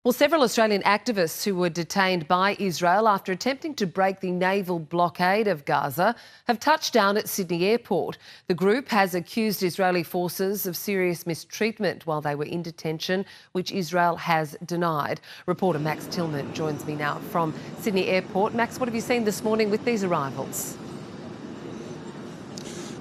Well, several Australian activists who were detained by Israel after attempting to break the naval blockade of Gaza have touched down at Sydney Airport. The group has accused Israeli forces of serious mistreatment while they were in detention, which Israel has denied. Reporter Max Tillman joins me now from Sydney Airport. Max, what have you seen this morning with these arrivals?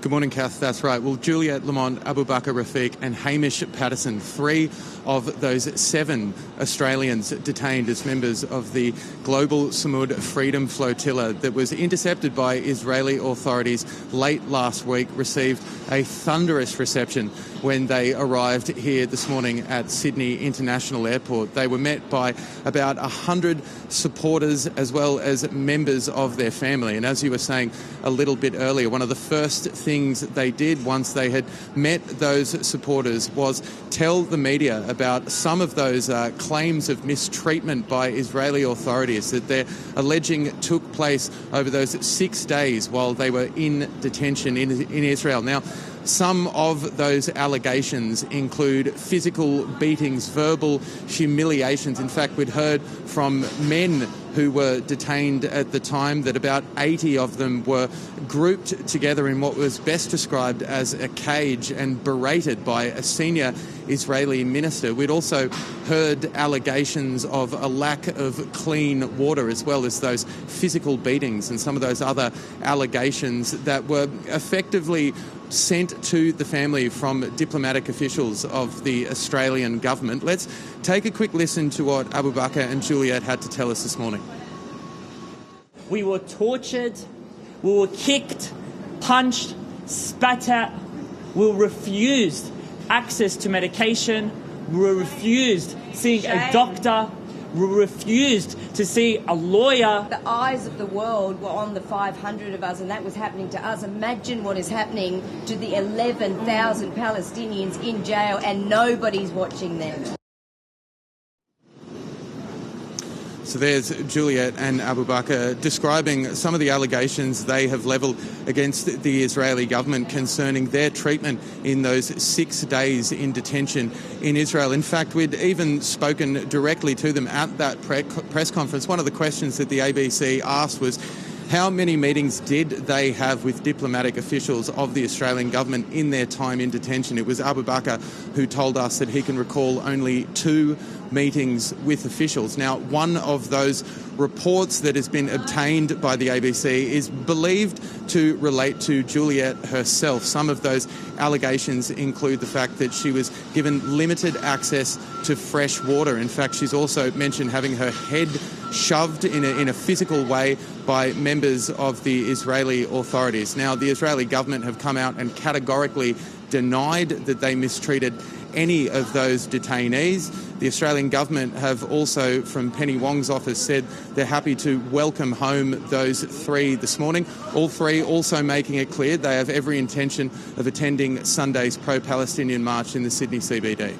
Good morning, Kath. That's right. Well, Juliet Lamont, Abu Bakr Rafiq and Hamish Patterson, 3 of those 7 Australians detained as members of the Global Samud Freedom Flotilla that was intercepted by Israeli authorities late last week, received a thunderous reception when they arrived here this morning at Sydney International Airport. They were met by about 100 supporters as well as members of their family. And as you were saying a little bit earlier, one of the first things they did once they had met those supporters was tell the media about some of those claims of mistreatment by Israeli authorities that they're alleging took place over those 6 days while they were in detention in Israel. Now, some of those allegations include physical beatings, verbal humiliations. In fact, we'd heard from men who were detained at the time that about 80 of them were grouped together in what was best described as a cage and berated by a senior Israeli minister. We'd also heard allegations of a lack of clean water as well as those physical beatings and some of those other allegations that were effectively sent to the family from diplomatic officials of the Australian government. Let's take a quick listen to what Abu Bakr and Juliet had to tell us this morning. We were tortured, we were kicked, punched, spat at, we were refused access to medication, we were refused seeing a doctor, we were refused to see a lawyer. The eyes of the world were on the 500 of us, and that was happening to us. Imagine what is happening to the 11,000 Palestinians in jail, and nobody's watching them. So there's Juliet and Abu Bakr describing some of the allegations they have levelled against the Israeli government concerning their treatment in those 6 days in detention in Israel. In fact, we'd even spoken directly to them at that press conference. One of the questions that the ABC asked was, how many meetings did they have with diplomatic officials of the Australian government in their time in detention? It was Abu Bakr who told us that he can recall only 2 meetings with officials. Now, one of those reports that has been obtained by the ABC is believed to relate to Juliet herself. Some of those allegations include the fact that she was given limited access to fresh water. In fact, she's also mentioned having her head shoved in a physical way by members of the Israeli authorities. Now, the Israeli government have come out and categorically denied that they mistreated any of those detainees. The Australian government have also, from Penny Wong's office, said they're happy to welcome home those 3 this morning. All 3 also making it clear they have every intention of attending Sunday's pro-Palestinian march in the Sydney CBD.